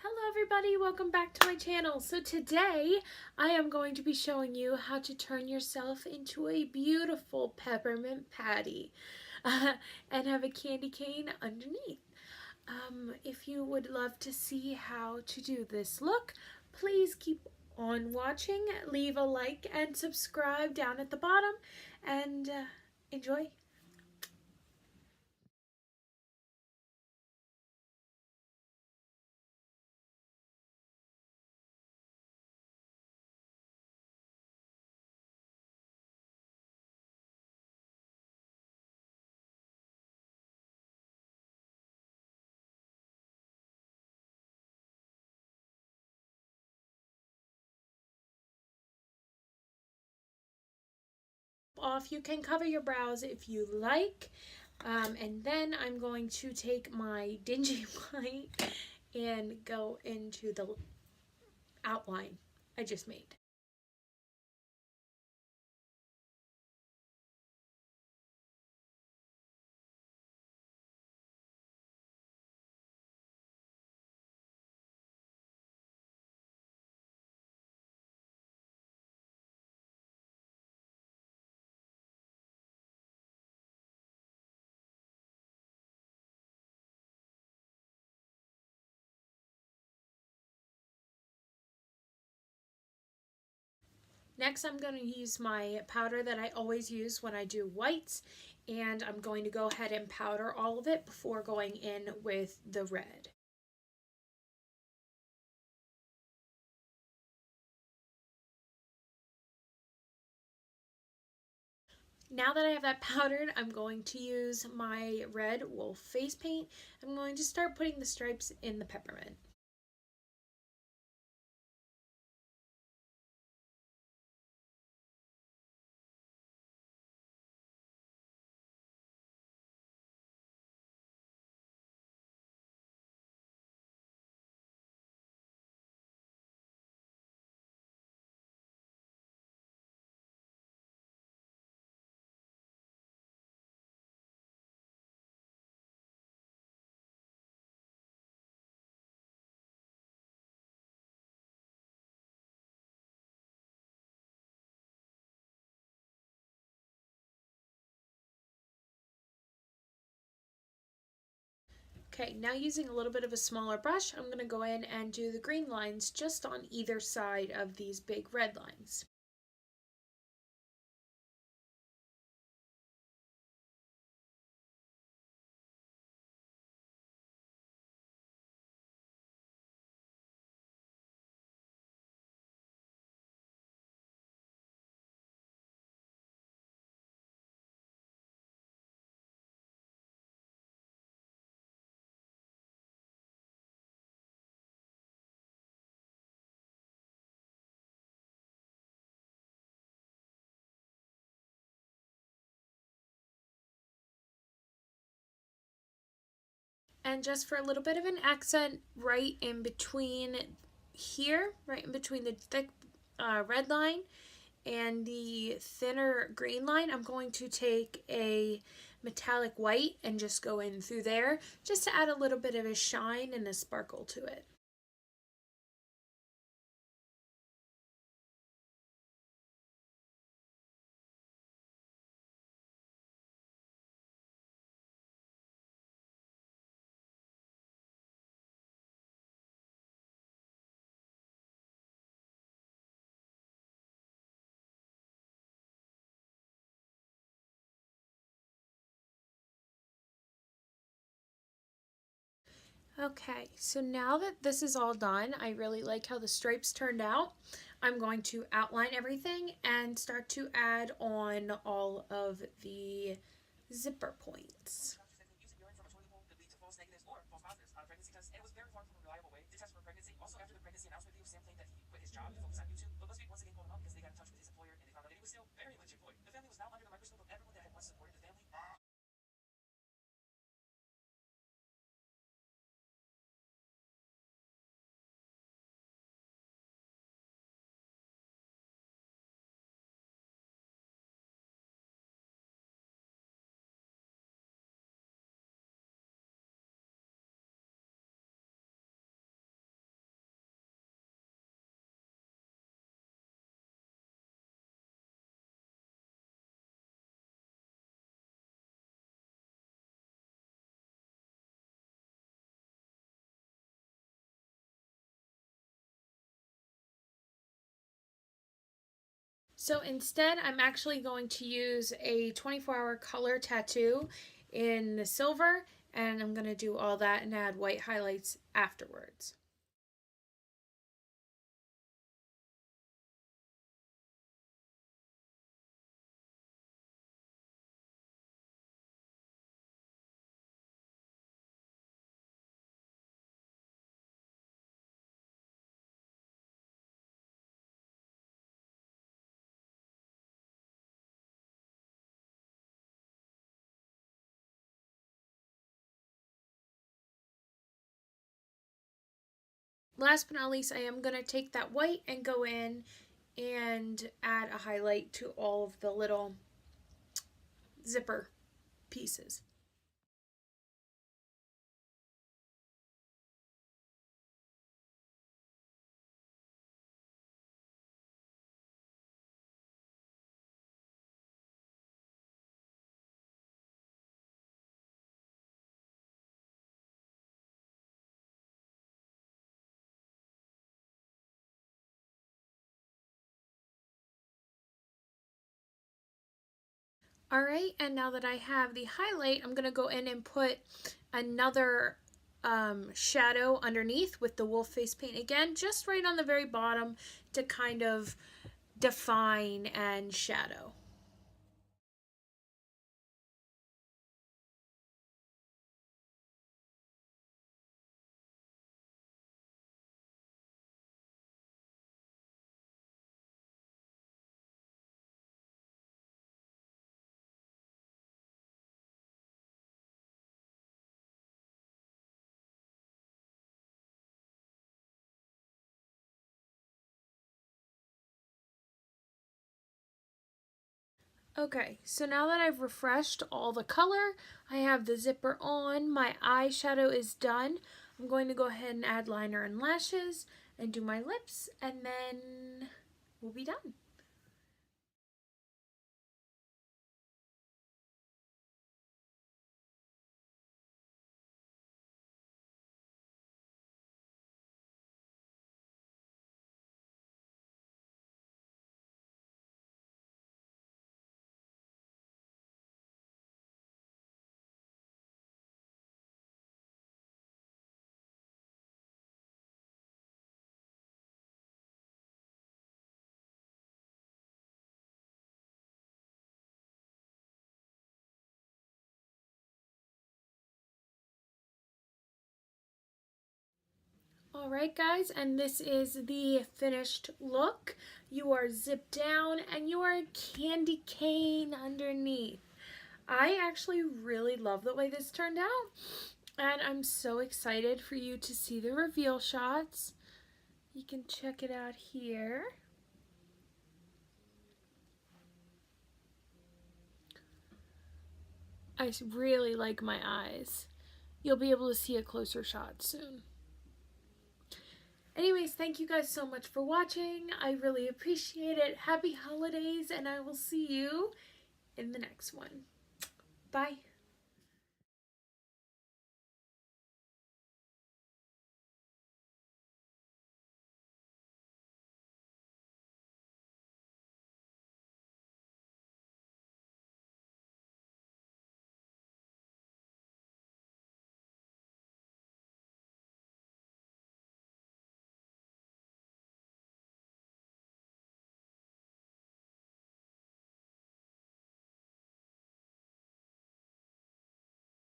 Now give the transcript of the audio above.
Hello everybody, welcome back to my channel. So today I am going to be showing you how to turn yourself into a beautiful peppermint patty and have a candy cane underneath. If you would love to see how to do this look, please keep on watching, leave a like and subscribe down at the bottom, and enjoy. Off, you can cover your brows if you like, and then I'm going to take my dingy white and go into the outline I just made. Next, I'm going to use my powder that I always use when I do whites, and I'm going to go ahead and powder all of it before going in with the red. Now that I have that powdered, I'm going to use my red wolf face paint. I'm going to start putting the stripes in the peppermint. Okay, now using a little bit of a smaller brush, I'm going to go in and do the green lines just on either side of these big red lines. And just for a little bit of an accent, right in between here, right in between the thick red line and the thinner green line, I'm going to take a metallic white and just go in through there just to add a little bit of a shine and a sparkle to it. Okay, so now that this is all done, I really like how the stripes turned out. I'm going to outline everything and start to add on all of the zipper points. So instead, I'm actually going to use a 24-hour color tattoo in the silver, and I'm going to do all that and add white highlights afterwards. Last but not least, I am going to take that white and go in and add a highlight to all of the little zipper pieces. Alright, and now that I have the highlight, I'm going to go in and put another shadow underneath with the wolf face paint again, just right on the very bottom to kind of define and shadow. Okay, so now that I've refreshed all the color, I have the zipper on, my eyeshadow is done. I'm going to go ahead and add liner and lashes and do my lips, and then we'll be done. Alright guys, and this is the finished look. You are zipped down and you are a candy cane underneath. I actually really love the way this turned out, and I'm so excited for you to see the reveal shots. You can check it out here. I really like my eyes. You'll be able to see a closer shot soon. Anyways, thank you guys so much for watching. I really appreciate it. Happy holidays, and I will see you in the next one. Bye.